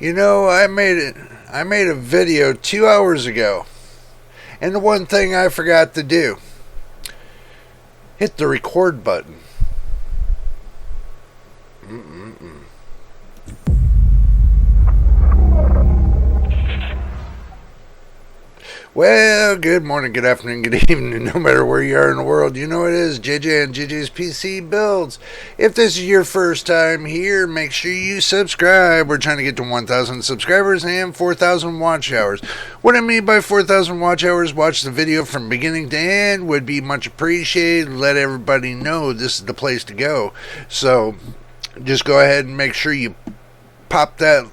You know, I made a video 2 hours ago, and the one thing I forgot to do, hit the record button. Mm-mm-mm. Well, good morning, good afternoon, good evening, no matter where you are in the world. You know it is JJ and JJ's PC Builds. If this is your first time here, make sure you subscribe. We're trying to get to 1,000 subscribers and 4,000 watch hours. What I mean by 4,000 watch hours, watch the video from beginning to end would be much appreciated. Let everybody know this is the place to go. So just go ahead and make sure you pop that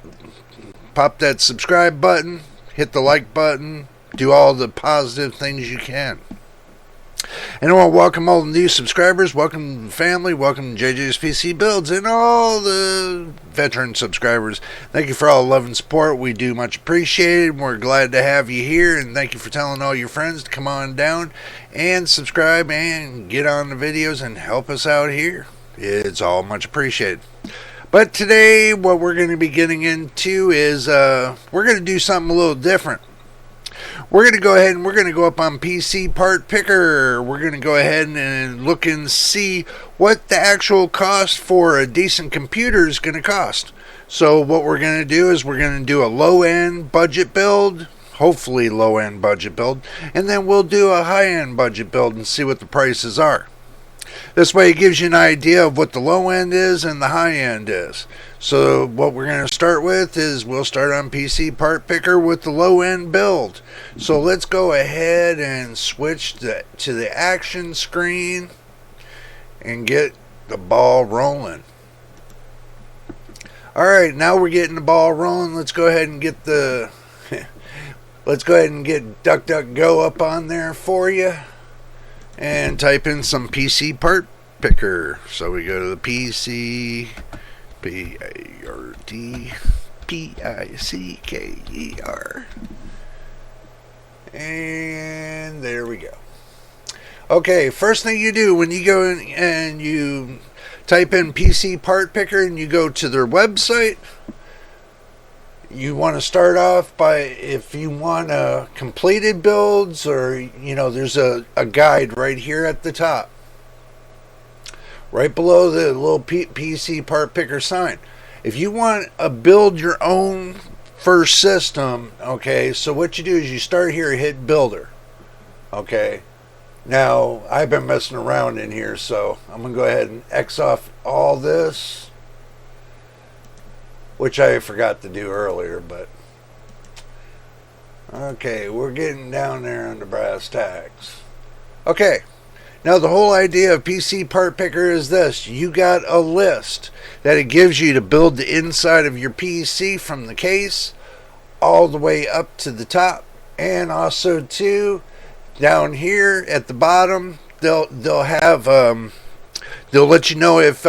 subscribe button, hit the like button, do all the positive things you can. And I want to welcome all the new subscribers, welcome the family, welcome JJ's PC Builds, and all the veteran subscribers. Thank you for all the love and support. We do much appreciate it. We're glad to have you here, and thank you for telling all your friends to come on down and subscribe and get on the videos and help us out here. It's all much appreciated. But today, what we're going to be getting into is we're going to do something a little different. We're going to go ahead and we're going to go up on PC Part Picker. We're going to go ahead and look and see what the actual cost for a decent computer is going to cost. So what we're going to do is we're going to do a low-end budget build, hopefully low-end budget build, and then we'll do a high-end budget build and see what the prices are. This way it gives you an idea of what the low end is and the high end is. So what we're going to start with is we'll start on PC Part Picker with the low end build. So let's go ahead and switch to the action screen and get the ball rolling. Alright, now we're getting the ball rolling. Let's go ahead and get let's go ahead and get DuckDuckGo up on there for you. And type in some PC Part Picker. So we go to the PC PART PICKER. And there we go. Okay, first thing you do when you go in and you type in PC Part Picker and you go to their website, you want to start off by, if you want completed builds, or there's a guide right here at the top, right below the little PC Part Picker sign. If you want to build your own first system, okay, so what you do is you start here, hit builder. Okay, now I've been messing around in here, so I'm gonna go ahead and X off all this, which I forgot to do earlier, but okay, we're getting down there on the brass tacks. Okay, now the whole idea of PC Part Picker is this. You got a list that it gives you to build the inside of your PC from the case all the way up to the top, and also too down here at the bottom they'll have they'll let you know if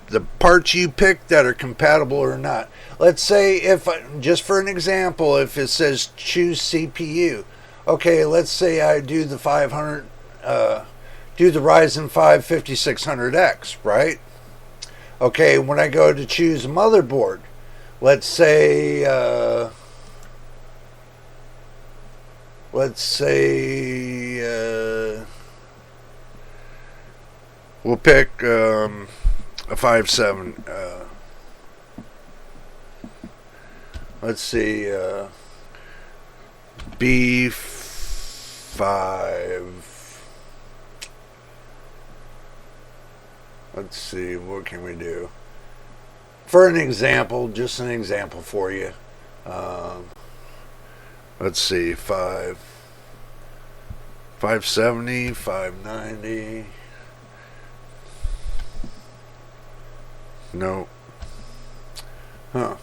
the parts you pick that are compatible or not. Let's say, if just for an example, if it says choose CPU, okay, let's say I do the 500 do the Ryzen 5 5600X, right? Okay, when I go to choose a motherboard, let's say we'll pick a 5.7. Let's see, B5. Let's see, what can we do? For an example, just an example for you. Let's see, 570, 590. No. Huh.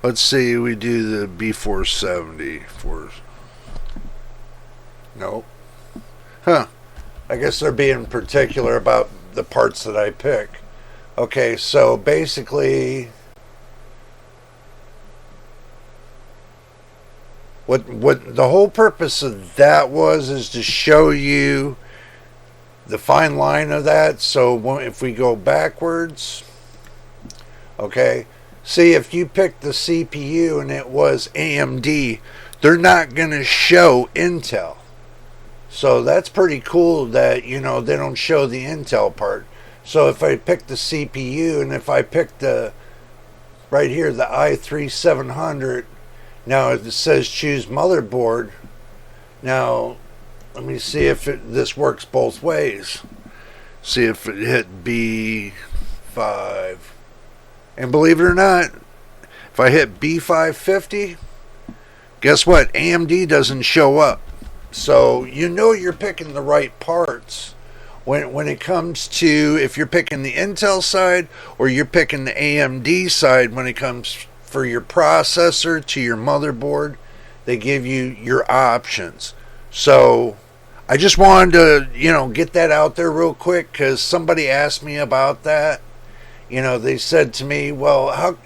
Let's see, we do the B470. Nope. Huh. I guess they're being particular about the parts that I pick. Okay, so basically what the whole purpose of that was is to show you the fine line of that. So if we go backwards, okay, See, if you picked the CPU and it was AMD, they're not going to show Intel. So that's pretty cool that, they don't show the Intel part. So if I pick the CPU and if I pick the, right here, the i3-700, now it says choose motherboard. Now, let me see if this works both ways. See if it hit B5. And believe it or not, if I hit B550, guess what? AMD doesn't show up. So you're picking the right parts when it comes to if you're picking the Intel side or you're picking the AMD side when it comes for your processor to your motherboard. They give you your options. So I just wanted to, get that out there real quick because somebody asked me about that. They said to me, well, how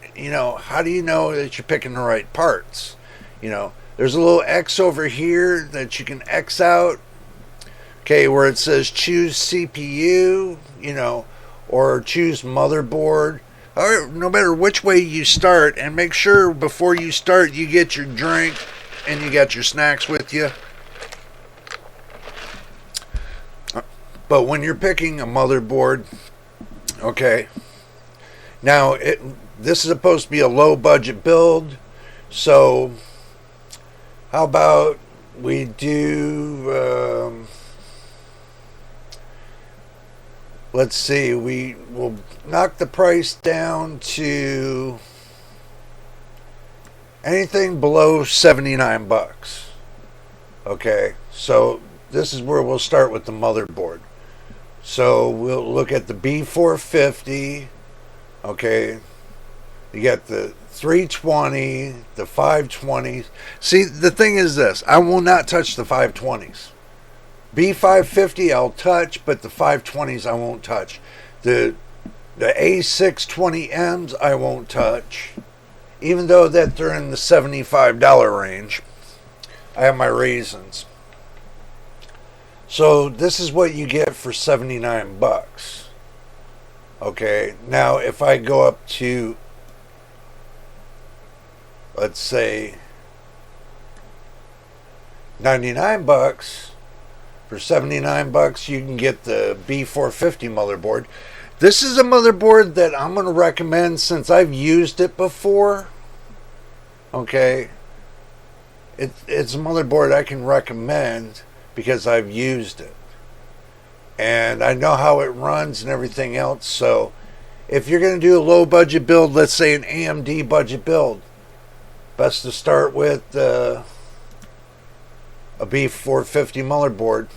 do you know that you're picking the right parts? There's a little X over here that you can X out. Okay, where it says choose CPU, or choose motherboard. Or no matter which way you start, and make sure before you start you get your drink and you got your snacks with you. But when you're picking a motherboard, okay, now this is supposed to be a low budget build, so how about we do, let's see, we will knock the price down to anything below $79. Okay, so this is where we'll start with the motherboard. So we'll look at the B450. Okay, you got the 320, the 520. See, the thing is this, I will not touch the 520s. B550 I'll touch, but the 520s I won't touch. The A620Ms I won't touch, even though that they're in the $75 range. I have my reasons. So this is what you get for $79. Okay, now if I go up to, let's say, $99, for $79 you can get the B450 motherboard. This is a motherboard that I'm going to recommend since I've used it before. Okay, it's a motherboard I can recommend because I've used it and I know how it runs and everything else. So if you're going to do a low budget build, let's say an AMD budget build, best to start with a B450 motherboard.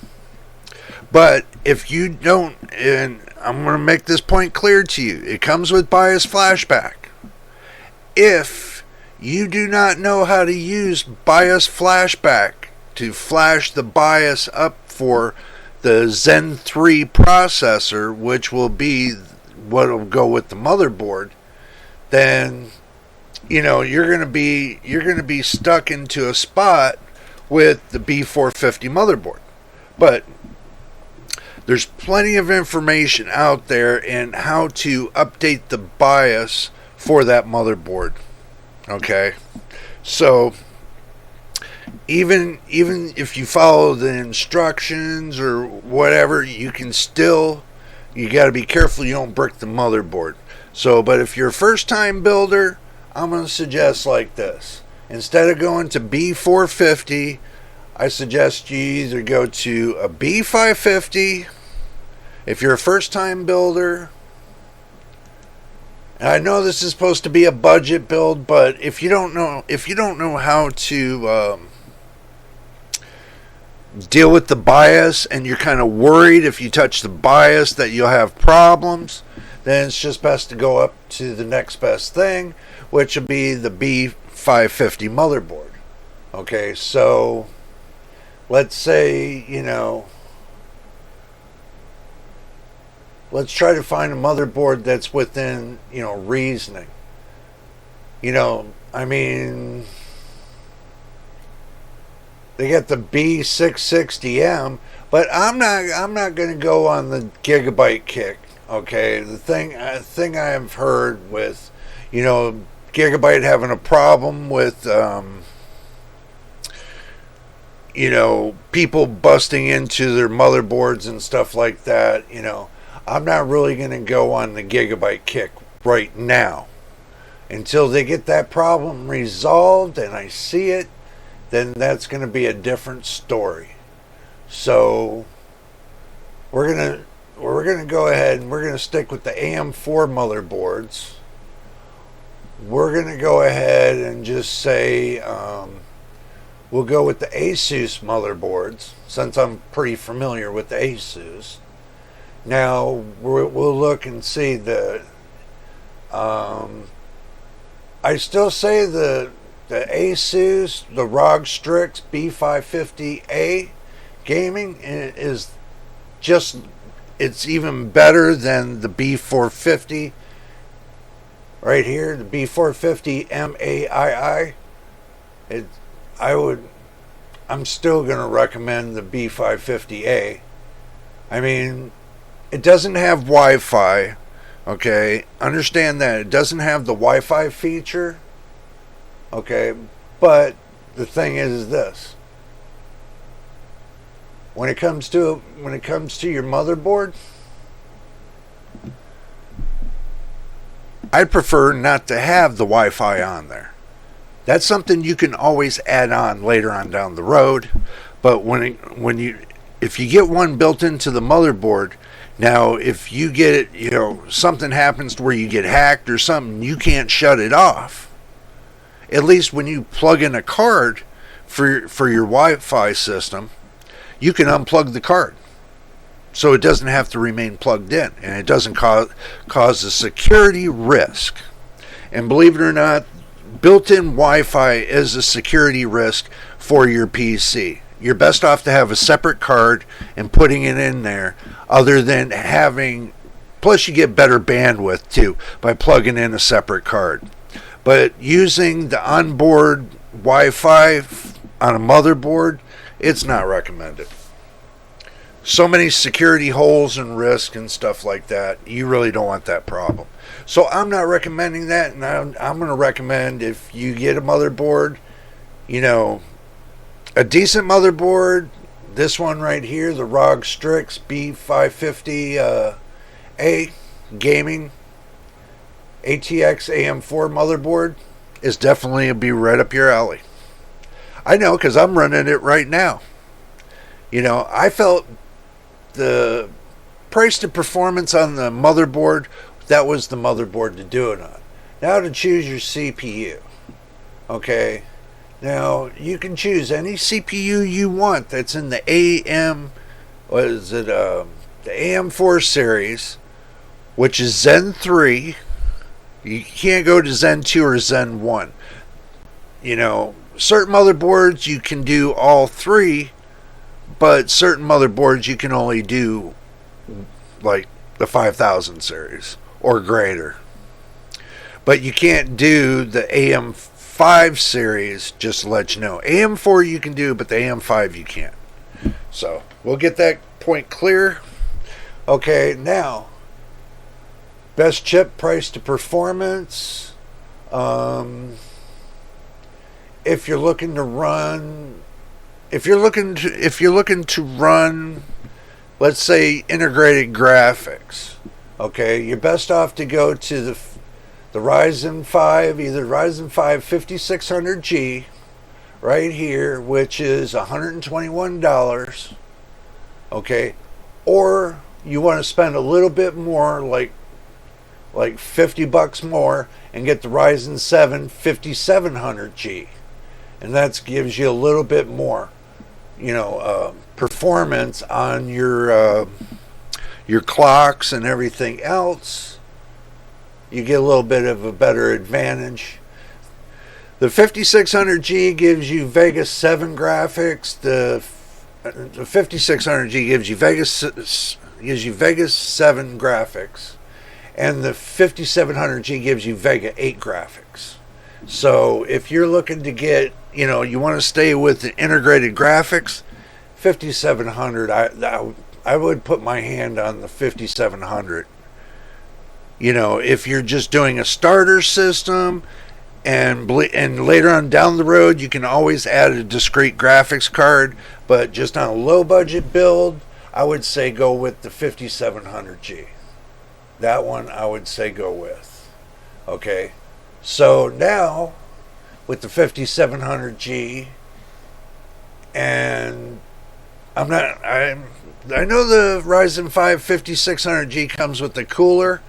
But if you don't, and I'm going to make this point clear to you, it comes with BIOS flashback. If you do not know how to use BIOS flashback to flash the BIOS up for the Zen 3 processor, which will be what will go with the motherboard, then you're going to be stuck into a spot with the B450 motherboard. But there's plenty of information out there in how to update the BIOS for that motherboard. Okay, so even if you follow the instructions or whatever, you got to be careful you don't brick the motherboard. So, but if you're a first time builder, I'm going to suggest like this. Instead of going to B450, I suggest you either go to a B550 if you're a first time builder. And I know this is supposed to be a budget build, but if you don't know how to deal with the BIOS and you're kind of worried if you touch the BIOS that you'll have problems, then it's just best to go up to the next best thing, which will be the B550 motherboard. Okay, so let's say, let's try to find a motherboard that's within, reasoning. I mean, they got the B660M, but I'm not going to go on the gigabyte kick. Okay, the thing I have heard with, Gigabyte having a problem with, people busting into their motherboards and stuff like that, I'm not really going to go on the Gigabyte kick right now. Until they get that problem resolved and I see it, then that's going to be a different story. So we're gonna go ahead and we're gonna stick with the AM4 motherboards. We're gonna go ahead and just say we'll go with the Asus motherboards, since I'm pretty familiar with the Asus. Now we'll look and see the. I still say the Asus, the ROG Strix B550A gaming is just, it's even better than the B450 right here, the B450 MAII. I'm still going to recommend the B550A. I mean, it doesn't have Wi-Fi, okay? Understand that it doesn't have the Wi-Fi feature, okay? But the thing is this. When it comes to your motherboard, I prefer not to have the Wi-Fi on there. That's something you can always add on later on down the road. But if you get one built into the motherboard, now if you get it, something happens to where you get hacked or something, you can't shut it off. At least when you plug in a card for your Wi-Fi system, you can unplug the card, so it doesn't have to remain plugged in, and it doesn't cause a security risk. And believe it or not, built-in Wi-Fi is a security risk for your PC. You're best off to have a separate card and putting it in there, other than having, plus you get better bandwidth too by plugging in a separate card. But using the onboard Wi-Fi on a motherboard, it's not recommended. So many security holes and risk and stuff like that. You really don't want that problem. So I'm not recommending that, and I'm going to recommend, if you get a motherboard, a decent motherboard, this one right here, the ROG Strix B550A gaming ATX AM4 motherboard is definitely be right up your alley. I know, because I'm running it right now. I felt the price to performance on the motherboard, that was the motherboard to do it on. Now to choose your CPU. Okay. Now you can choose any CPU you want that's in the the AM4 series, which is Zen 3. You can't go to Zen 2 or Zen 1. Certain motherboards you can do all three, but certain motherboards you can only do like the 5000 series or greater. But you can't do the AM5 series, just to let you know. AM4 you can do, but the AM5 you can't. So we'll get that point clear. Okay, now, best chip, price to performance. If you're looking to run, let's say, integrated graphics, okay, you're best off to go to the Ryzen 5, either Ryzen 5 5600G, right here, which is $121, okay, or you want to spend a little bit more, like $50 more, and get the Ryzen 7 5700G. And that gives you a little bit more, performance on your clocks and everything else. You get a little bit of a better advantage. The 5600G gives you Vegas 7 graphics. The 5600G gives you Vegas 7 graphics, and the 5700G gives you Vega 8 graphics. So if you're looking to get, you want to stay with the integrated graphics, 5700, I would put my hand on the 5700. If you're just doing a starter system And later on down the road, you can always add a discrete graphics card. But just on a low budget build, I would say go with the 5700G. That one I would say go with. Okay. So now with the 5700G, and I know the Ryzen 5 5600G comes with the cooler.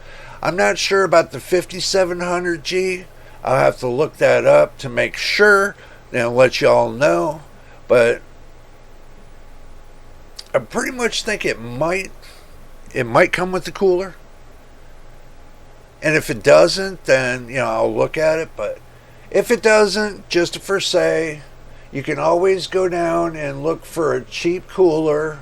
I'm not sure about the 5700G. I'll have to look that up to make sure and let y'all know. But I pretty much think it might come with the cooler. And if it doesn't, then I'll look at it. But if it doesn't, just for say, you can always go down and look for a cheap cooler.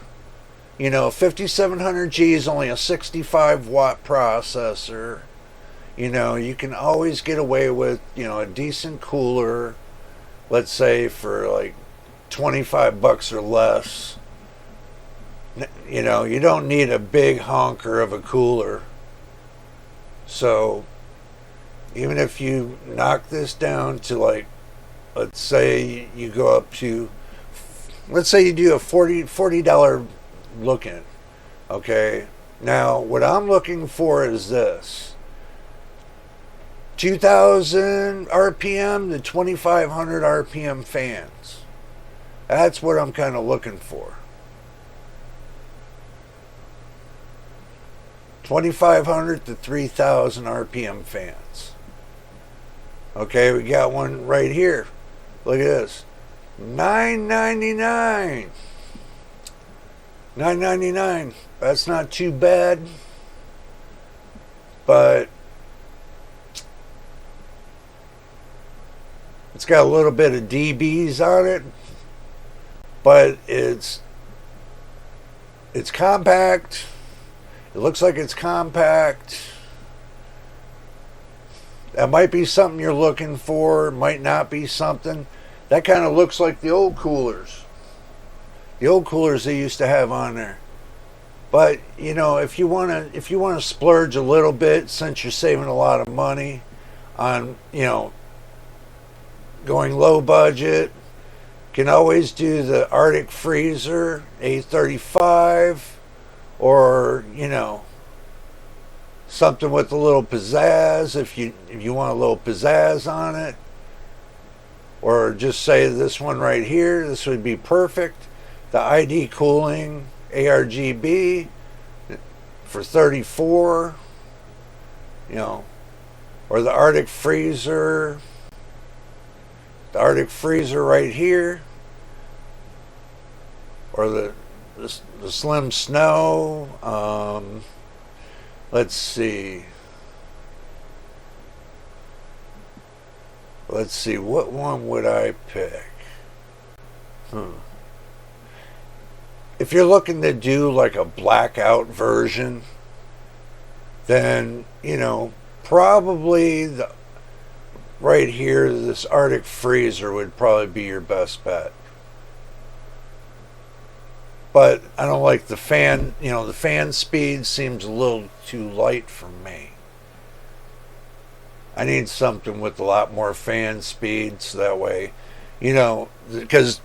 5700G is only a 65 watt processor. You can always get away with, a decent cooler, let's say for like $25 or less. You don't need a big honker of a cooler. So even if you knock this down to like, let's say you go up to, let's say you do a $40 look-in. Okay. Now what I'm looking for is this. 2000 RPM to 2500 RPM fans. That's what I'm kind of looking for. 2500 to 3000 RPM fans. Okay, we got one right here. Look at this. $9.99. $9.99. That's not too bad. But it's got a little bit of dBs on it, but it's compact. It looks like it's compact. That might be something you're looking for. Might not be something. That kind of looks like the old coolers. The old coolers they used to have on there. But if you want to splurge a little bit, since you're saving a lot of money on going low budget, can always do the Arctic Freezer A35, or something with a little pizzazz if you want a little pizzazz on it, or just say this one right here. This would be perfect. The ID Cooling ARGB for 34, or the Arctic Freezer. The Arctic Freezer right here, or the Slim Snow. Let's see. What one would I pick? If you're looking to do like a blackout version, then probably right here, this Arctic Freezer would probably be your best bet. But I don't like the fan, the fan speed seems a little too light for me. I need something with a lot more fan speed, so that way, because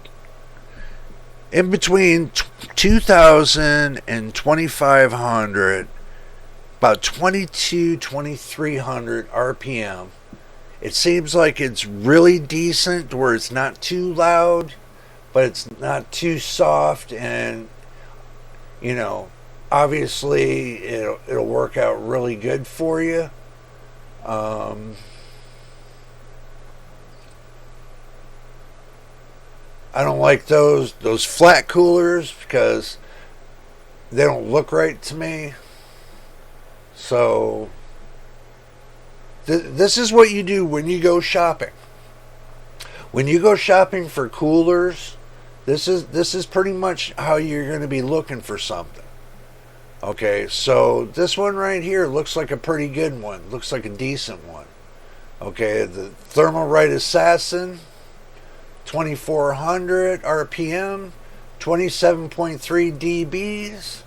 in between 2000 and 2500, about 2300 RPM, it seems like it's really decent, where it's not too loud, but it's not too soft, and obviously it'll work out really good for you. I don't like those flat coolers because they don't look right to me. So this is what you do when you go shopping. When you go shopping for coolers, this is pretty much how you're going to be looking for something. Okay, so this one right here looks like a pretty good one. Looks like a decent one. Okay, the Thermalright Assassin, 2400 RPM, 27.3 dBs.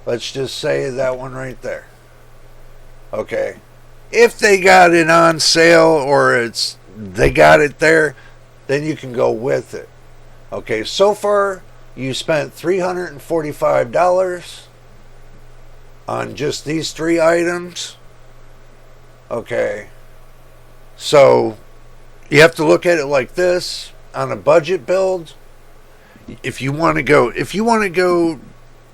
Let's just say that one right there. Okay, If they got it on sale or they got it there, then you can go with it. Okay, so far you spent $345 on just these 3 items. Okay, so you have to look at it like this. On a budget build, if you want to go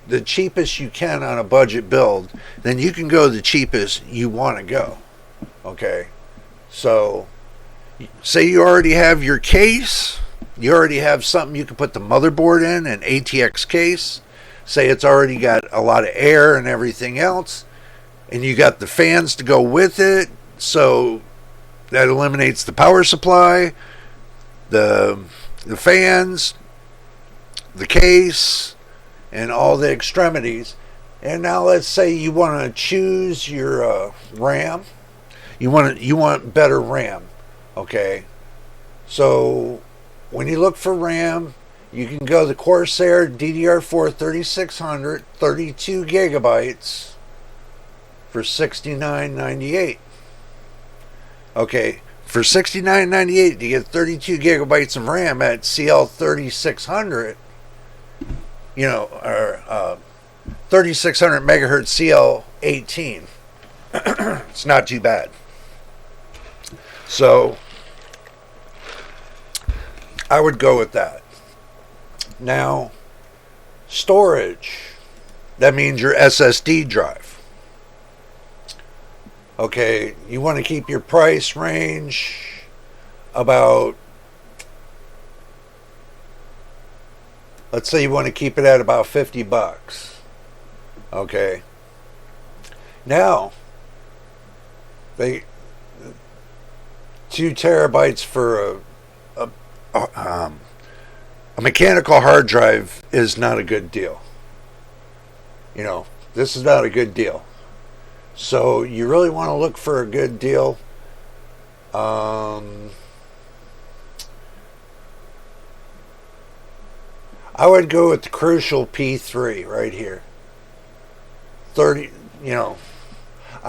the cheapest you can on a budget build, then you can go the cheapest you want to go. Okay, so say you already have your case, you already have something you can put the motherboard in, an ATX case. Say it's already got a lot of air and everything else, and you got the fans to go with it, so that eliminates the power supply, the fans, the case, and all the extremities. And now let's say you want to choose your RAM. You want better RAM. Okay, so when you look for RAM, you can go the Corsair DDR4 3600 32 gigabytes for $69.98. Okay, for $69.98 you get 32 gigabytes of RAM at CL3600, or 3600 megahertz CL18. It's not too bad. So I would go with that. Now, storage, that means your SSD drive. Okay, you want to keep your price range about, let's say you want to keep it at about $50. Okay. Now, 2 terabytes for a mechanical hard drive is not a good deal. This is not a good deal. So you really want to look for a good deal. I would go with the Crucial P3 right here. I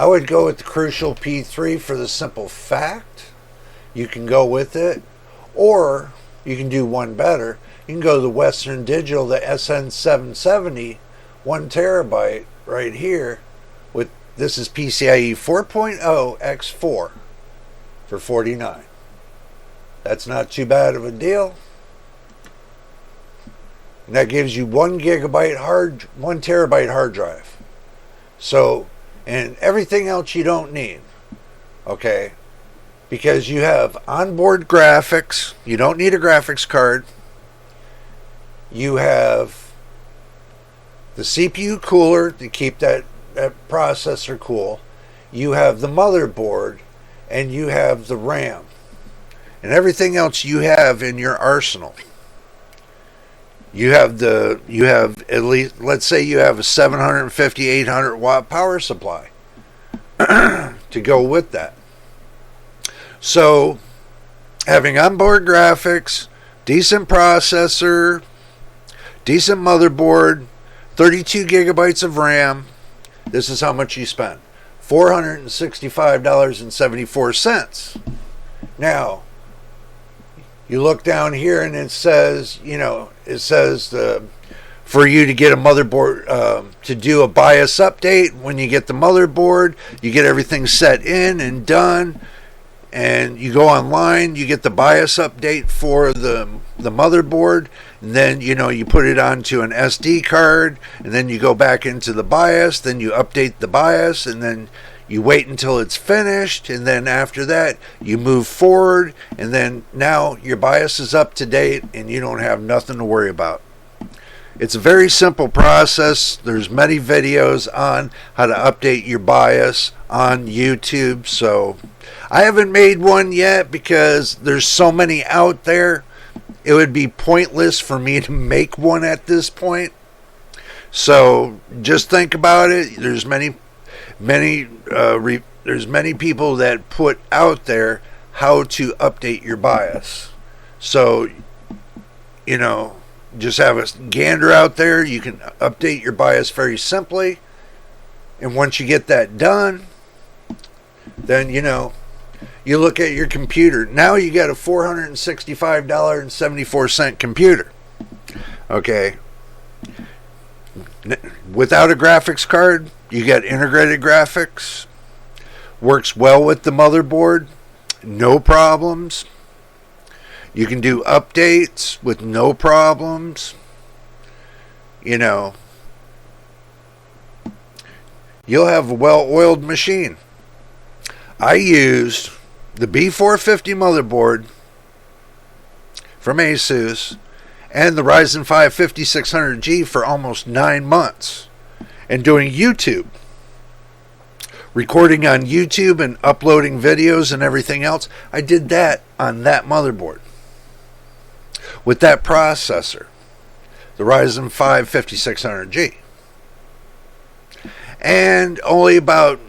would go with the Crucial P3 for the simple fact you can go with it, or you can do one better. You can go to the Western Digital, the SN770, 1 terabyte right here. This is PCIe 4.0 X4 for $49. That's not too bad of a deal. And that gives you 1 terabyte hard drive. So, and everything else you don't need. Okay? Because you have onboard graphics. You don't need a graphics card. You have the CPU cooler to keep that processor cool. You have the motherboard, and you have the RAM, and everything else you have in your arsenal. You have at least, let's say you have a 750, 800 watt power supply to go with that. So having onboard graphics, decent processor, decent motherboard, 32 gigabytes of RAM, this is how much you spend. $465.74. Now, you look down here and it says, for you to get a motherboard, to do a BIOS update. When you get the motherboard, you get everything set in and done, and you go online, you get the BIOS update for the motherboard, and then you put it onto an SD card, and then you go back into the BIOS, then you update the BIOS, and then you wait until it's finished, and then after that you move forward, and then now your BIOS is up to date and you don't have nothing to worry about. It's a very simple process. There's many videos on how to update your BIOS on YouTube, so I haven't made one yet because there's so many out there. It would be pointless for me to make one at this point. So just think about it. There's many people that put out there how to update your BIOS. So, just have a gander out there. You can update your BIOS very simply. And once you get that done, then you look at your computer. Now you got a $465.74 computer. Okay. Without a graphics card, you got integrated graphics. Works well with the motherboard. No problems. You can do updates with no problems. You'll have a well-oiled machine. I used the B450 motherboard from Asus and the Ryzen 5 5600G for almost 9 months. And doing YouTube. Recording on YouTube and uploading videos and everything else. I did that on that motherboard. With that processor. The Ryzen 5 5600G. And only about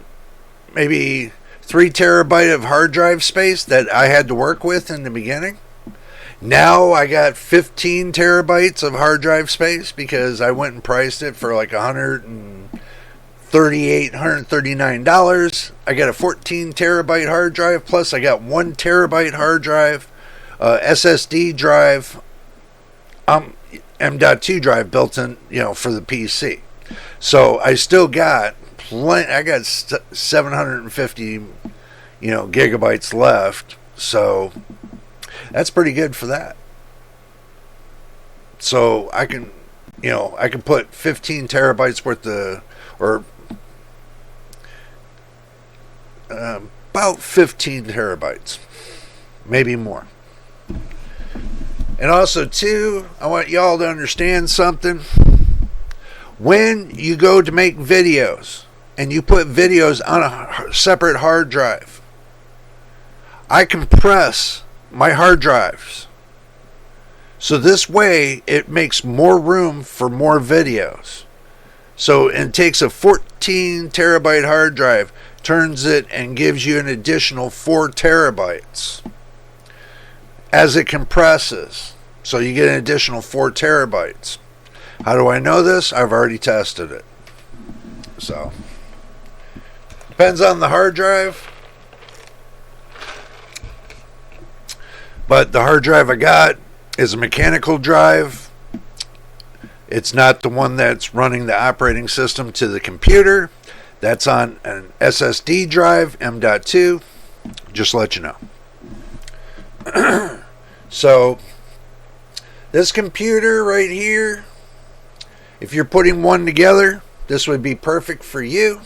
maybe 3 terabyte of hard drive space that I had to work with in the beginning. Now I got 15 terabytes of hard drive space because I went and priced it for like $139. I got a 14 terabyte hard drive, plus I got 1 terabyte hard drive, SSD drive, M.2 drive built in, for the PC. So I still got plenty. I got 750, gigabytes left. So that's pretty good for that. So I can put 15 terabytes worth of, or about 15 terabytes, maybe more. And also, too, I want y'all to understand something. When you go to make videos and you put videos on a separate hard drive, I compress my hard drives. So this way, it makes more room for more videos. So it takes a 14 terabyte hard drive, turns it, and gives you an additional 4 terabytes as it compresses. So you get an additional 4 terabytes. How do I know this? I've already tested it. So, depends on the hard drive. But the hard drive I got is a mechanical drive. It's not the one that's running the operating system to the computer. That's on an SSD drive, M.2. Just to let you know. So, this computer right here, if you're putting one together, this would be perfect for you.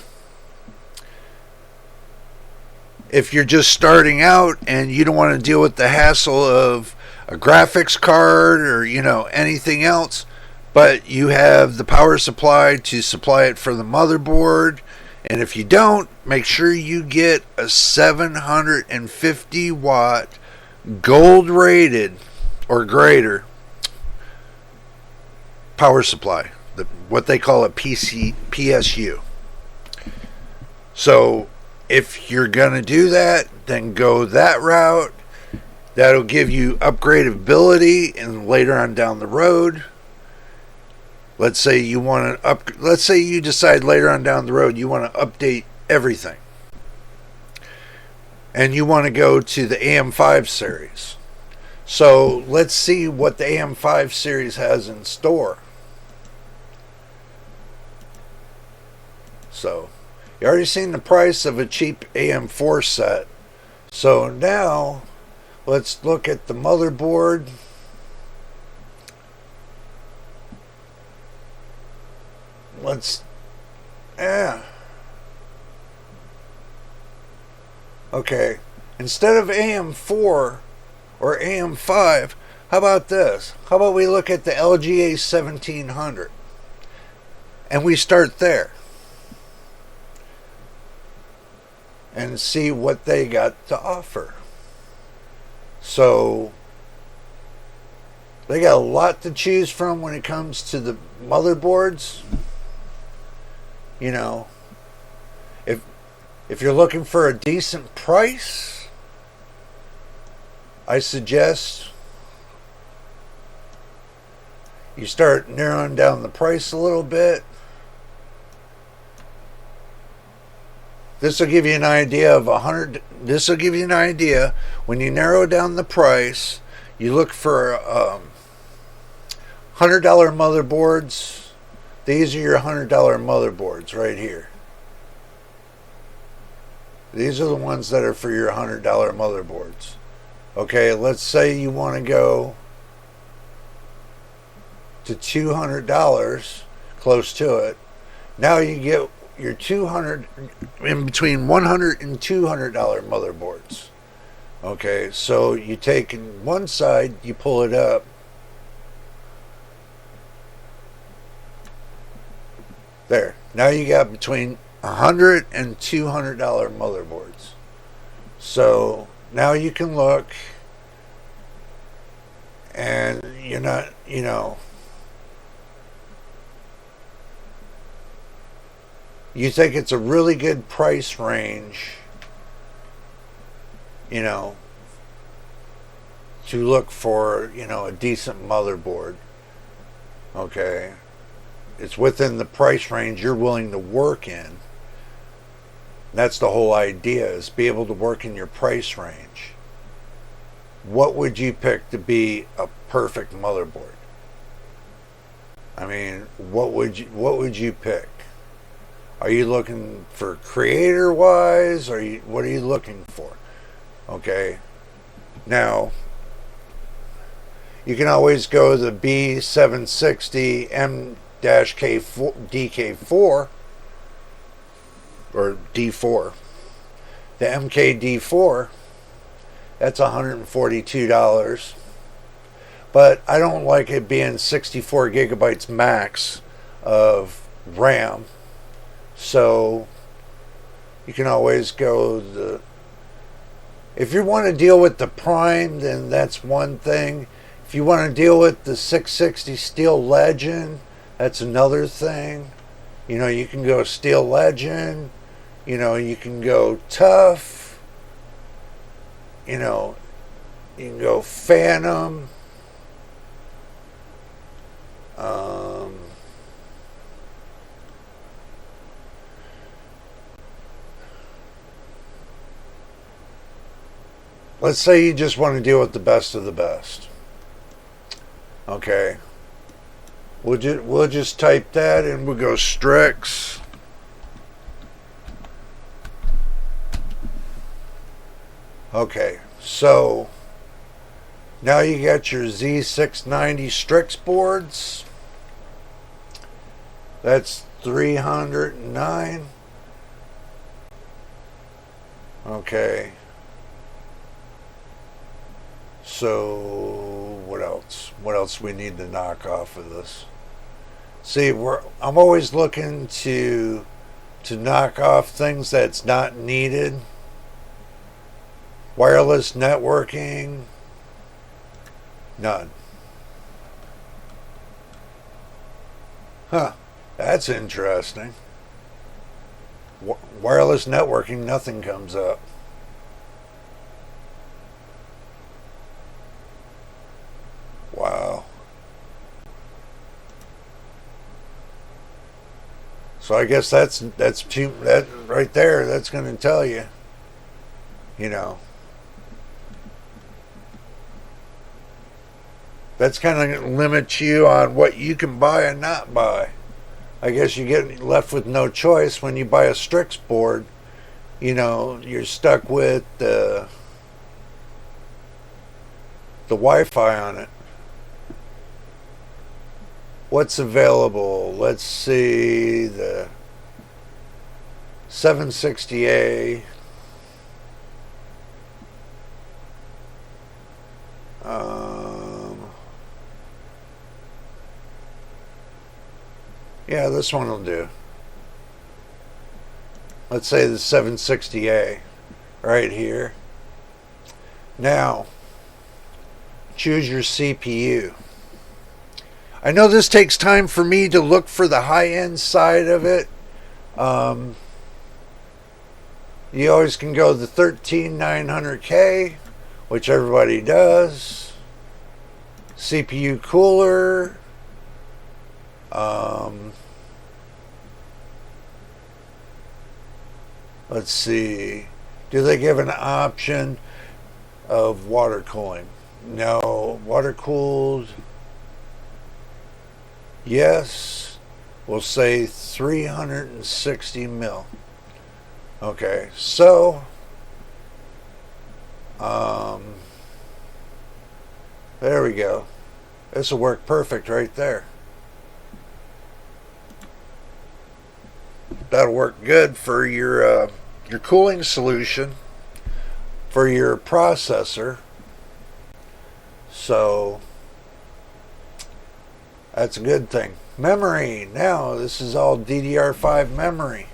If you're just starting out and you don't want to deal with the hassle of a graphics card or, anything else, but you have the power supply to supply it for the motherboard, and if you don't, make sure you get a 750 watt gold rated or greater power supply, what they call a PSU. So if you're going to do that, then go that route. That'll give you upgradability and later on down the road. Let's say you want to let's say you decide later on down the road you want to update everything. And you want to go to the AM5 series. So let's see what the AM5 series has in store. So you already seen the price of a cheap AM4 set. So now let's look at the motherboard. Okay, instead of AM4 or AM5, how about this? How about we look at the LGA 1700 and we start there and see what they got to offer. So they got a lot to choose from when it comes to the motherboards. If you're looking for a decent price, I suggest you start narrowing down the price a little bit. This will give you an idea of 100. This will give you an idea when you narrow down the price. You look for $100 motherboards. These are your $100 motherboards right here. These are the ones that are for your $100 motherboards. Okay, let's say you want to go to $200, close to it. Now you get your 200 in between $100 and $200 motherboards. Okay, so you take one side, you pull it up. There. Now you got between $100 and $200 motherboards. So now you can look, and you're not, you think it's a really good price range, to look for, a decent motherboard. Okay. It's within the price range you're willing to work in. That's the whole idea, is be able to work in your price range. What would you pick to be a perfect motherboard? I mean, what would you pick? Are you looking for creator wise? What are you looking for? Okay. Now, you can always go the B760 DK4 or D4. The MKD4, that's $142. But I don't like it being 64 gigabytes max of RAM. So you can always go if you want to deal with the Prime, then that's one thing. If you want to deal with the 660 Steel Legend, that's another thing. You can go Steel Legend. You can go Tough. You can go Phantom. Let's say you just want to deal with the best of the best. Okay. We'll just type that and we'll go Strix. Okay, so now you got your Z690 Strix boards. That's $309. Okay. So what else? What else we need to knock off of this? See, I'm always looking to knock off things that's not needed. Wireless networking, none. Huh, that's interesting. Wireless networking, nothing comes up. Wow. So I guess that's that right there. That's going to tell you, That's kind of limits you on what you can buy and not buy. I guess you get left with no choice when you buy a Strix board. You're stuck with the Wi-Fi on it. What's available? Let's see, the 760A. Yeah, this one will do. Let's say the 760A right here. Now, choose your CPU. I know this takes time for me to look for the high-end side of it. You always can go the 13900K, which everybody does. CPU cooler. Let's see. Do they give an option of water cooling? No. Water cooled. Yes. We'll say 360 mil. Okay. So, there we go. This will work perfect right there. That'll work good for your cooling solution for your processor. So that's a good thing. Memory. Now this is all DDR5 memory.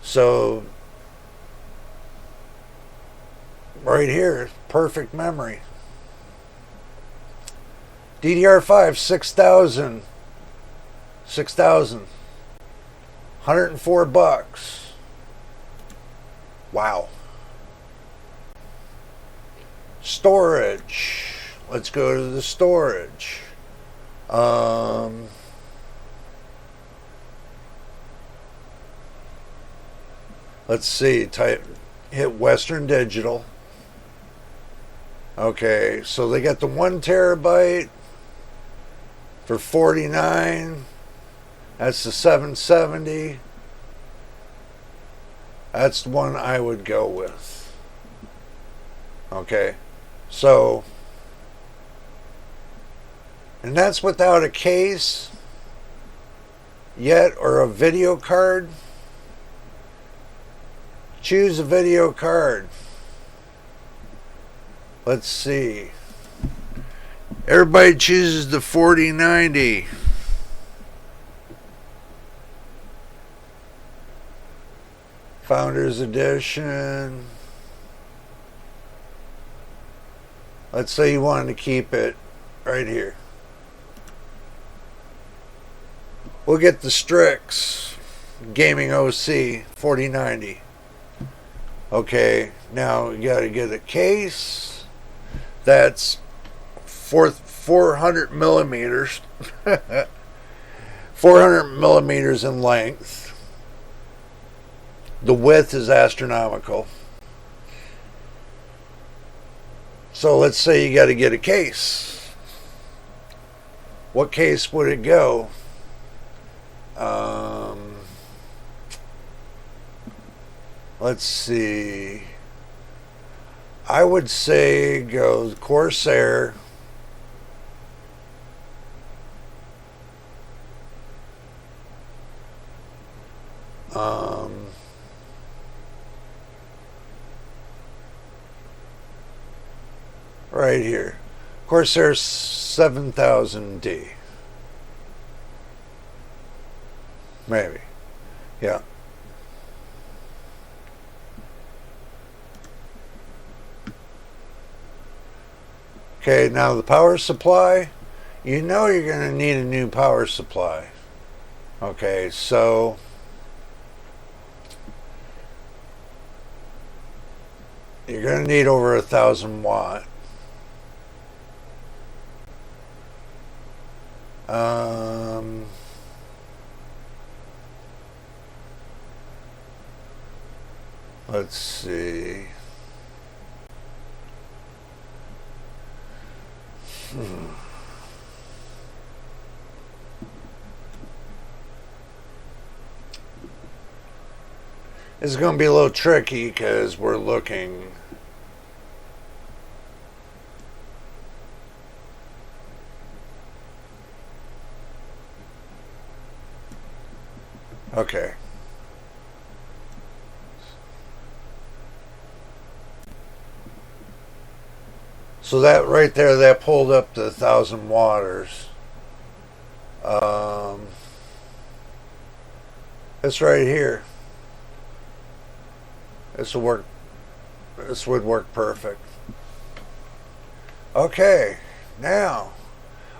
So right here, perfect memory. DDR5 6,000. 104 bucks. Wow. Storage. Let's go to the storage. Let's see. Hit Western Digital. Okay, so they got the 1 terabyte for $49. That's the 770. That's the one I would go with. Okay, so, and that's without a case yet or a video card. Choose a video card. Let's see. Everybody chooses the 4090. Founders Edition. Let's say you wanted to keep it right here. We'll get the Strix Gaming OC 4090. Okay, now you got to get a case that's 400 millimeters. 400 millimeters in length. The width is astronomical. So let's say you got to get a case. What case would it go? Let's see. I would say go Corsair. Right here. Corsair 7000D. Maybe. Yeah. Okay, now the power supply. You know you're going to need a new power supply. Okay, so you're going to need over 1,000 watt. Let's see. It's going to be a little tricky because we're looking. Okay. So that right there, that pulled up to 1,000 watts. It's right here. This will work. This would work perfect. Okay, now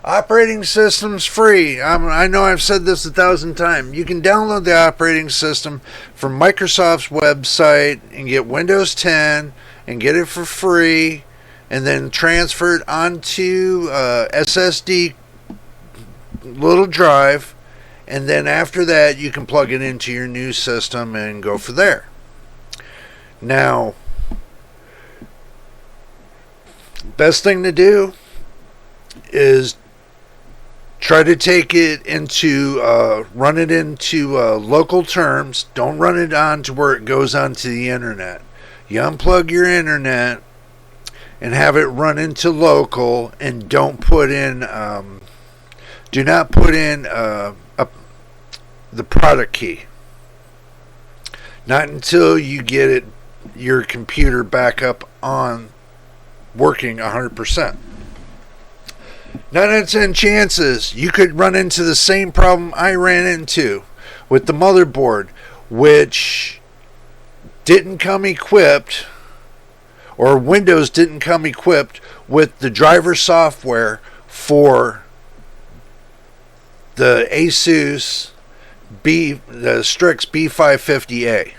operating system's free. I know I've said this 1,000 times. You can download the operating system from Microsoft's website and get Windows 10 and get it for free, and then transfer it onto SSD little drive, and then after that you can plug it into your new system and go from there. Now, best thing to do is try to take it into, run it into local terms. Don't run it on to where it goes onto the internet. You unplug your internet and have it run into local, and don't put in, do not put in the product key. Not until you get it, your computer back up on working 100%. 9 out of 10 chances you could run into the same problem I ran into with the motherboard, which didn't come equipped, or Windows didn't come equipped with the driver software for the asus the Strix B550A.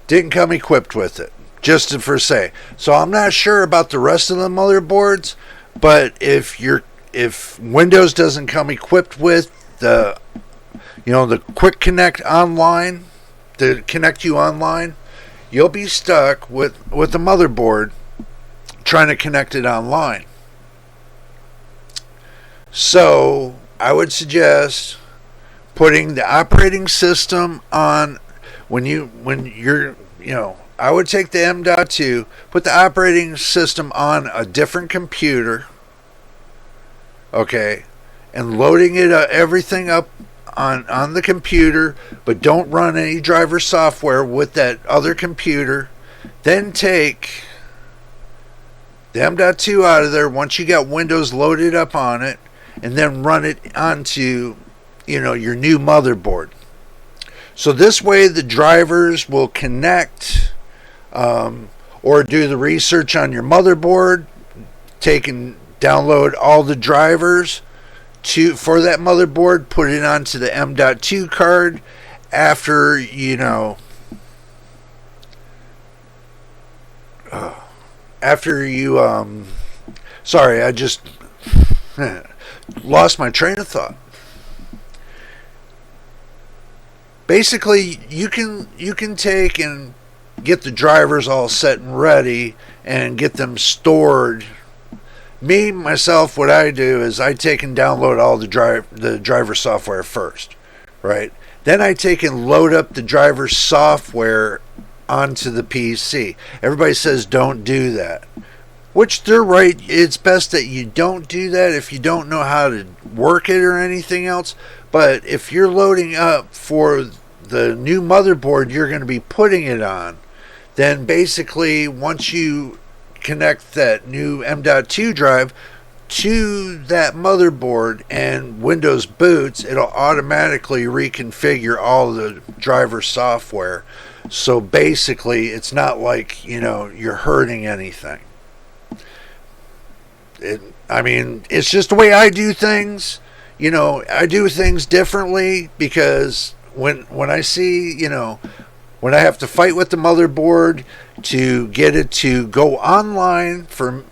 Didn't come equipped with it, just for say. So I'm not sure about the rest of the motherboards, but if Windows doesn't come equipped with the quick connect online to connect you online, you'll be stuck with the motherboard trying to connect it online. So I would suggest putting the operating system on I would take the M.2, put the operating system on a different computer, okay, and loading it everything up on the computer, but don't run any driver software with that other computer. Then take the M.2 out of there once you got Windows loaded up on it, and then run it onto your new motherboard. So this way the drivers will connect, or do the research on your motherboard, download all the drivers for that motherboard, put it onto the M.2 card after sorry, I just lost my train of thought. Basically, you can take and get the drivers all set and ready and get them stored. Myself, what I do is I take and download all the driver software first, right? Then I take and load up the driver software onto the PC. Everybody says don't do that, which they're right. It's best that you don't do that if you don't know how to work it or anything else. But if you're loading up for the new motherboard you're going to be putting it on, then basically once you connect that new M.2 drive to that motherboard and Windows boots, it'll automatically reconfigure all the driver software. So basically it's not like you're hurting anything. It's just the way I do things. I do things differently because when I see, when I have to fight with the motherboard to get it to go online for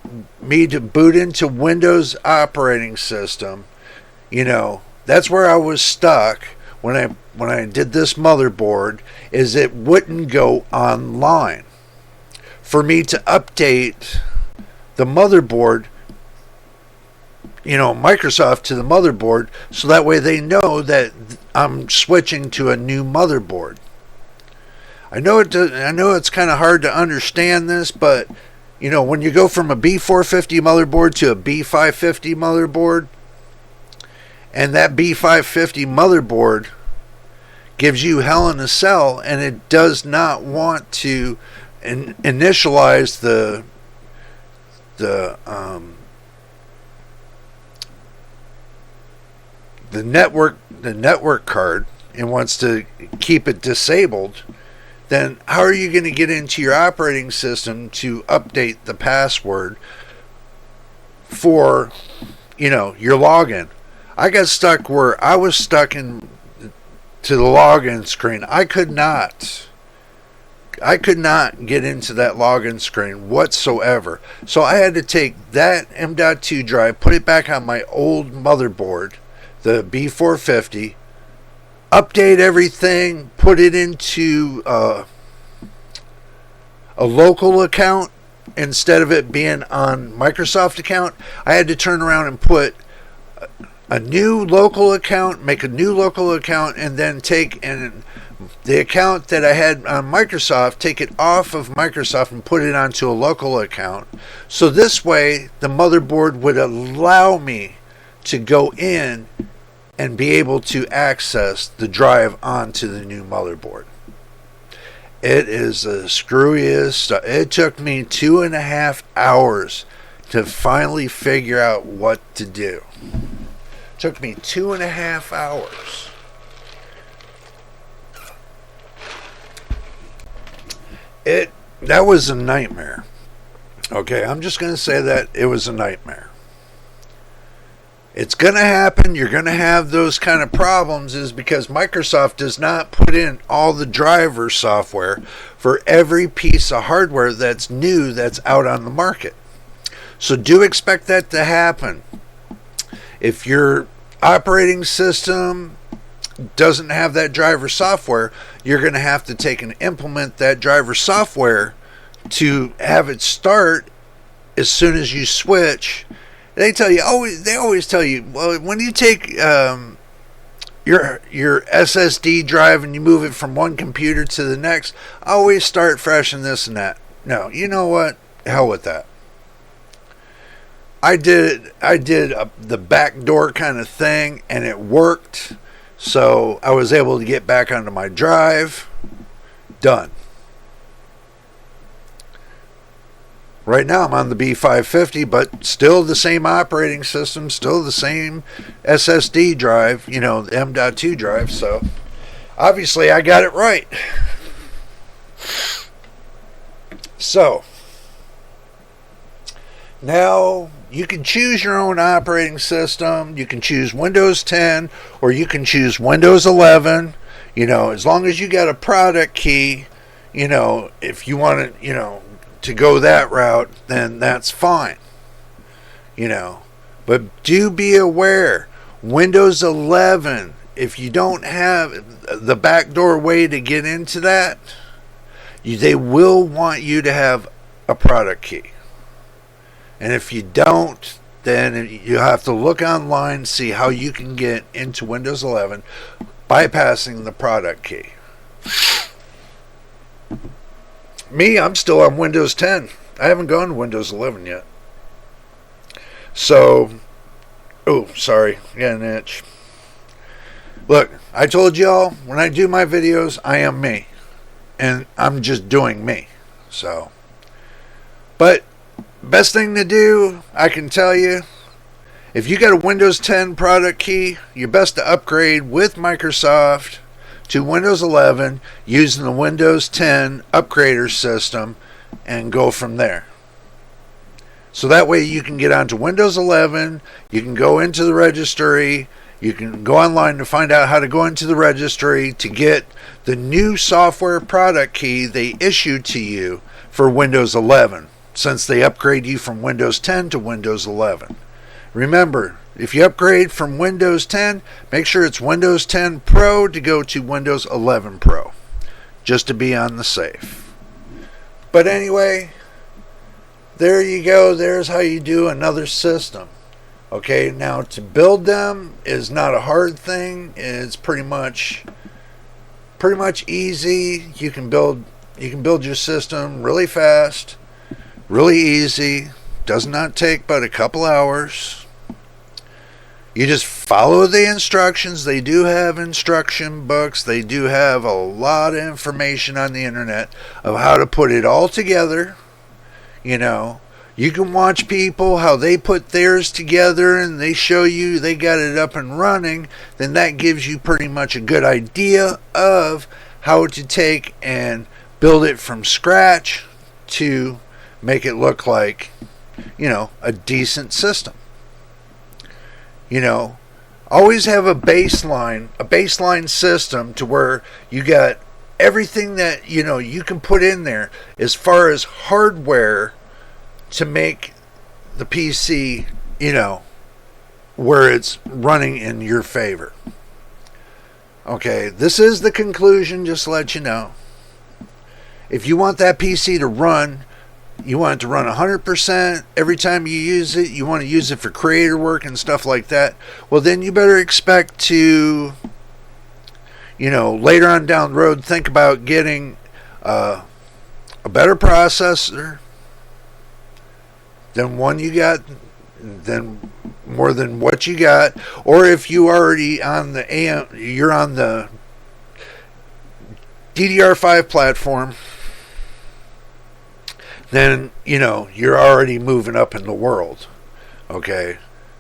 me to boot into Windows operating system, that's where I was stuck when I did this motherboard, is it wouldn't go online. For me to update the motherboard, Microsoft to the motherboard, so that way they know that I'm switching to a new motherboard. I know it's kind of hard to understand this, but when you go from a B450 motherboard to a B550 motherboard, and that B550 motherboard gives you hell in a cell, and it does not want to initialize the network card and wants to keep it disabled, then how are you going to get into your operating system to update the password for your login? I got stuck where I was stuck to the login screen. I could not get into that login screen whatsoever. So I had to take that M.2 drive, put it back on my old motherboard, the B450, update everything, put it into a local account instead of it being on Microsoft account. I had to turn around and put a new local account, make a new local account, and then take the account that I had on Microsoft, take it off of Microsoft and put it onto a local account. So this way, the motherboard would allow me to go in and be able to access the drive onto the new motherboard. It is the screwiest stuff. It took me 2.5 hours to finally figure out what to do. It took me 2.5 hours. That was a nightmare. Okay, I'm just going to say that it was a nightmare. It's going to happen. You're going to have those kind of problems is because Microsoft does not put in all the driver software for every piece of hardware that's new that's out on the market. So do expect that to happen. If your operating system doesn't have that driver software, you're going to have to take and implement that driver software to have it start as soon as you switch. They always tell you, well, when you take your SSD drive and you move it from one computer to the next, always start fresh and this and that. No, you know what? Hell with that. I did the backdoor kind of thing, and it worked. So I was able to get back onto my drive. Done. Right now I'm on the B550, but still the same operating system, still the same SSD drive, the M.2 drive. So obviously I got it right. So now you can choose your own operating system. You can choose Windows 10 or you can choose Windows 11. As long as you got a product key, if you want to go that route, then that's fine. But do be aware, Windows 11, if you don't have the backdoor way to get into that, they will want you to have a product key. And if you don't, then you have to look online, see how you can get into Windows 11 bypassing the product key. Me, I'm still on Windows 10. I haven't gone to Windows 11 yet. So, sorry, got an itch. Look, I told y'all, when I do my videos, I am me. And I'm just doing me. So, but best thing to do, I can tell you, if you got a Windows 10 product key, you're best to upgrade with Microsoft to Windows 11 using the Windows 10 upgrader system and go from there. So that way you can get onto Windows 11, you can go into the registry, you can go online to find out how to go into the registry to get the new software product key they issued to you for Windows 11, since they upgrade you from Windows 10 to Windows 11. Remember, if you upgrade from Windows 10, make sure it's Windows 10 Pro to go to Windows 11 Pro, just to be on the safe. But anyway, there you go. There's how you do another system. Okay, now to build them is not a hard thing. It's pretty much easy. You can build your system really fast, really easy. Does not take but a couple hours. You just follow the instructions. They do have instruction books. They do have a lot of information on the internet of how to put it all together. You can watch people, how they put theirs together, and they show you they got it up and running. Then that gives you pretty much a good idea of how to take and build it from scratch to make it look like, a decent system. Always have a baseline system to where you got everything that, you can put in there as far as hardware to make the PC, where it's running in your favor. Okay, this is the conclusion, just to let you know. If you want that PC to run, you want it to run 100% every time you use it, you want to use it for creator work and stuff like that, well then you better expect to, later on down the road, think about getting a better processor than one you got, than more than what you got, or if you already on the you're on the DDR5 platform, then you're already moving up in the world, okay,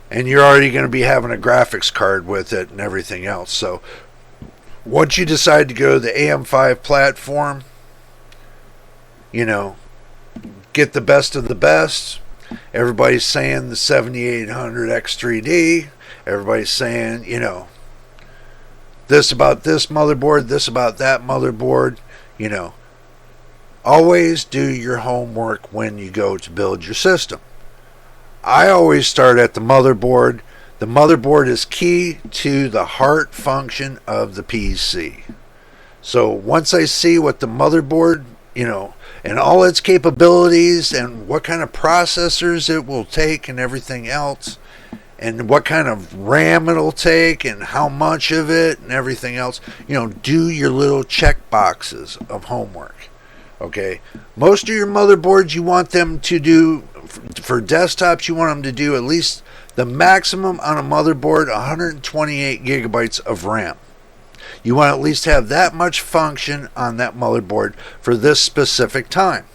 and you're already going to be having a graphics card with it and everything else. So once you decide to go to the AM5 platform, get the best of the best. Everybody's saying the 7800 X3D. Everybody's saying, this about this motherboard, this about that motherboard. Always do your homework when you go to build your system. I always start at the motherboard. The motherboard is key to the heart function of the PC. So once I see what the motherboard, and all its capabilities and what kind of processors it will take and everything else, and what kind of RAM it'll take and how much of it and everything else, do your little check boxes of homework. Okay, most of your motherboards, you want them to do, for desktops, you want them to do at least the maximum on a motherboard, 128 gigabytes of RAM. You want to at least have that much function on that motherboard for this specific time.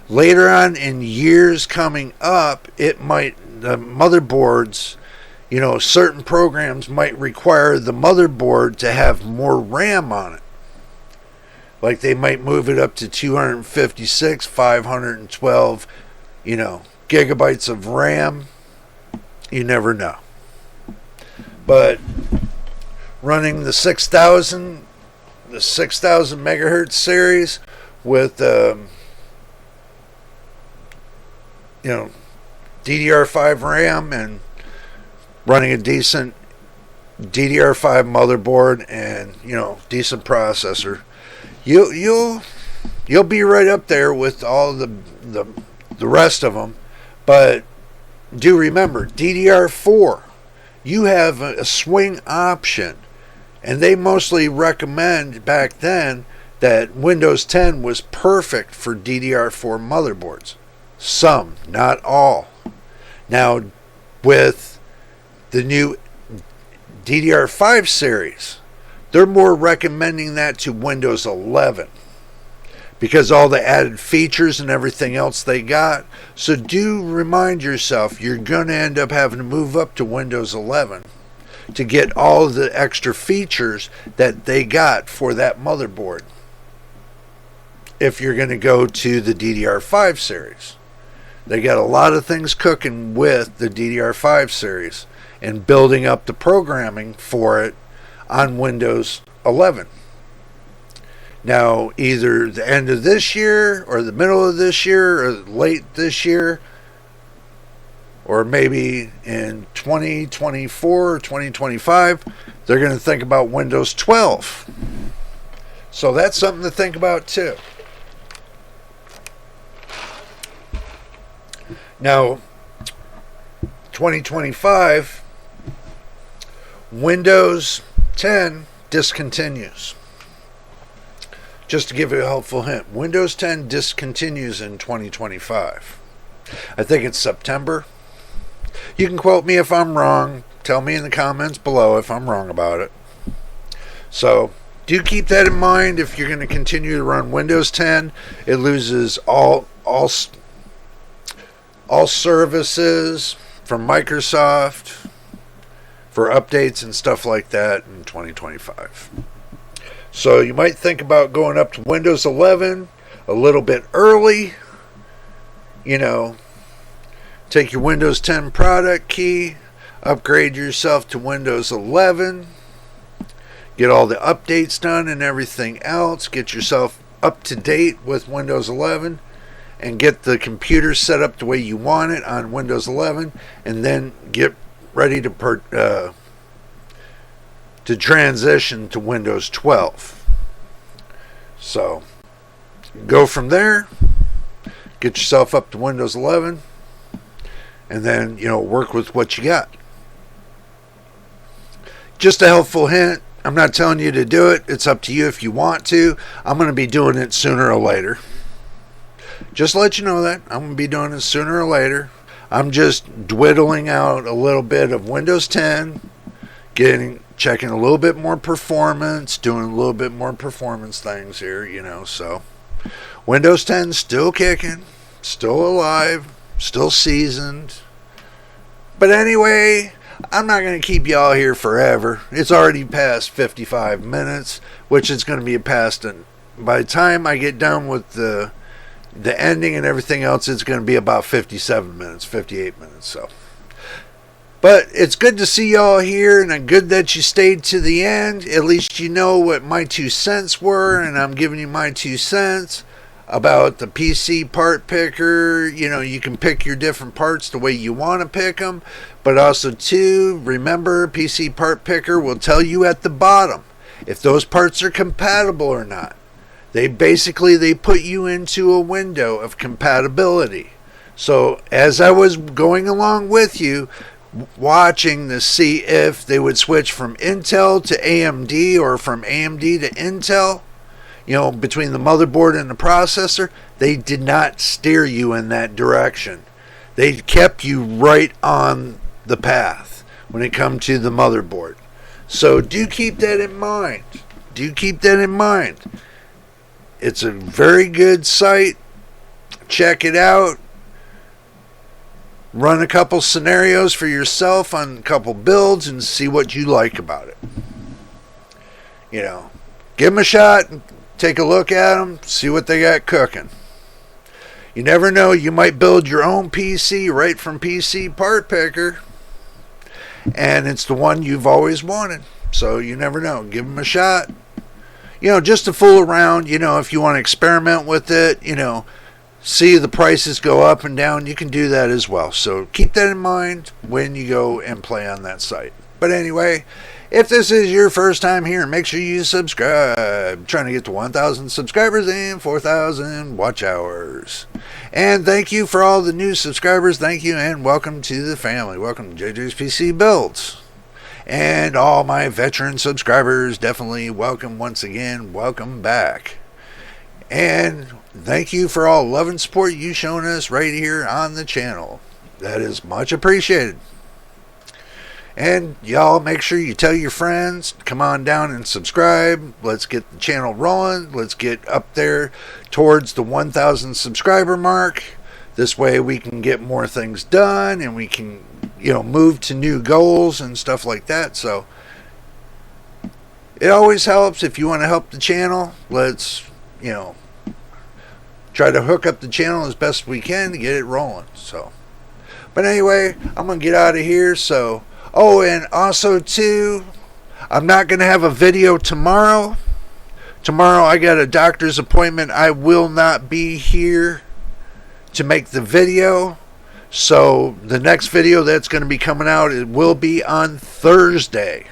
Later on in years coming up, the motherboards, certain programs might require the motherboard to have more RAM on it. Like they might move it up to 256, 512, gigabytes of RAM. You never know. But running the 6000 megahertz series with DDR5 RAM and running a decent DDR5 motherboard and decent processor, you'll be right up there with all the rest of them. But do remember, DDR4, you have a swing option. And they mostly recommend back then that Windows 10 was perfect for DDR4 motherboards. Some, not all. Now, with the new DDR5 series, they're more recommending that to Windows 11 because all the added features and everything else they got. So do remind yourself, you're going to end up having to move up to Windows 11 to get all of the extra features that they got for that motherboard if you're going to go to the DDR5 series. They got a lot of things cooking with the DDR5 series and building up the programming for it on Windows 11. Now, either the end of this year or the middle of this year or late this year, or maybe in 2024 or 2025, they're going to think about Windows 12. So that's something to think about too. Now, 2025, Windows 10 discontinues. Just to give you a helpful hint, Windows 10 discontinues in 2025. I think it's September. You can quote me if I'm wrong. Tell me in the comments below if I'm wrong about it. So do keep that in mind. If you're going to continue to run Windows 10, it loses all services from Microsoft for updates and stuff like that in 2025. So you might think about going up to Windows 11 a little bit early. Take your Windows 10 product key, upgrade yourself to Windows 11, get all the updates done and everything else, get yourself up to date with Windows 11, and get the computer set up the way you want it on Windows 11, and then get ready to to transition to Windows 12. So go from there, get yourself up to Windows 11, and then, work with what you got. Just a helpful hint. I'm not telling you to do it. It's up to you if you want to. I'm going to be doing it sooner or later. Just to let you know that. I'm going to be doing it sooner or later. I'm just dwindling out a little bit of Windows 10, checking a little bit more performance, doing a little bit more performance things here, so Windows 10 still kicking, still alive, still seasoned. But anyway, I'm not going to keep y'all here forever. It's already past 55 minutes, which is going to be past, by the time I get done with the ending and everything else, it's going to be about 57 minutes, 58 minutes. So, but it's good to see y'all here, and good that you stayed to the end. At least you know what my 2 cents were, and I'm giving you my 2 cents about the PC part picker. You can pick your different parts the way you want to pick them, but also too, remember, PC part picker will tell you at the bottom if those parts are compatible or not. They put you into a window of compatibility. So as I was going along with you, watching to see if they would switch from Intel to AMD or from AMD to Intel, between the motherboard and the processor, they did not steer you in that direction. They kept you right on the path when it comes to the motherboard. So do keep that in mind. It's a very good site. Check it out. Run a couple scenarios for yourself on a couple builds and see what you like about it. Give them a shot. Take a look at them. See what they got cooking. You never know. You might build your own PC right from PC Part Picker. And it's the one you've always wanted. So you never know. Give them a shot. Just to fool around, if you want to experiment with it, see the prices go up and down, you can do that as well. So keep that in mind when you go and play on that site. But anyway, if this is your first time here, make sure you subscribe. I'm trying to get to 1,000 subscribers and 4,000 watch hours. And thank you for all the new subscribers. Thank you, and welcome to the family. Welcome to JJ's PC Builds. And all my veteran subscribers, definitely welcome once again. Welcome back. And thank you for all love and support you've shown us right here on the channel. That is much appreciated. And y'all make sure you tell your friends, come on down and subscribe. Let's get the channel rolling. Let's get up there towards the 1,000 subscriber mark. This way we can get more things done, and we can move to new goals and stuff like that. So it always helps. If you want to help the channel, let's try to hook up the channel as best we can to get it rolling. So, but anyway, I'm gonna get out of here. So, and also too, I'm not gonna have a video tomorrow. I got a doctor's appointment. I will not be here to make the video. So the next video that's going to be coming out, it will be on Thursday.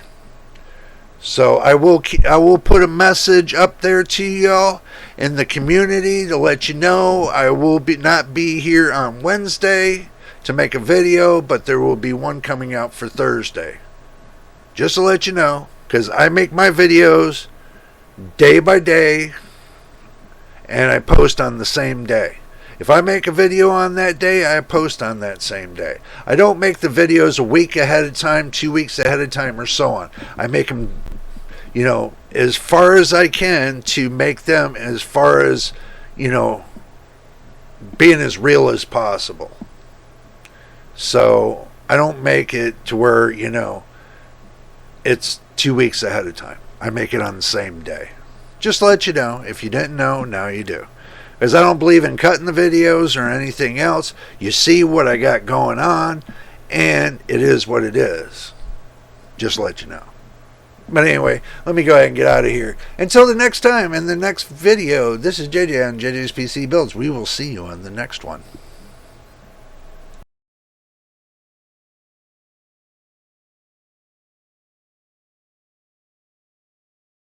So I will put a message up there to y'all in the community to let you know I will not be here on Wednesday to make a video, but there will be one coming out for Thursday. Just to let you know, because I make my videos day by day and I post on the same day. If I make a video on that day, I post on that same day. I don't make the videos a week ahead of time, 2 weeks ahead of time, or so on. I make them, as far as I can to make them as far as, being as real as possible. So I don't make it to where, it's 2 weeks ahead of time. I make it on the same day. Just to let you know. If you didn't know, now you do. Because I don't believe in cutting the videos or anything else. You see what I got going on, and it is what it is. Just to let you know. But anyway, let me go ahead and get out of here. Until the next time, in the next video, this is JJ on JJ's PC Builds. We will see you on the next one.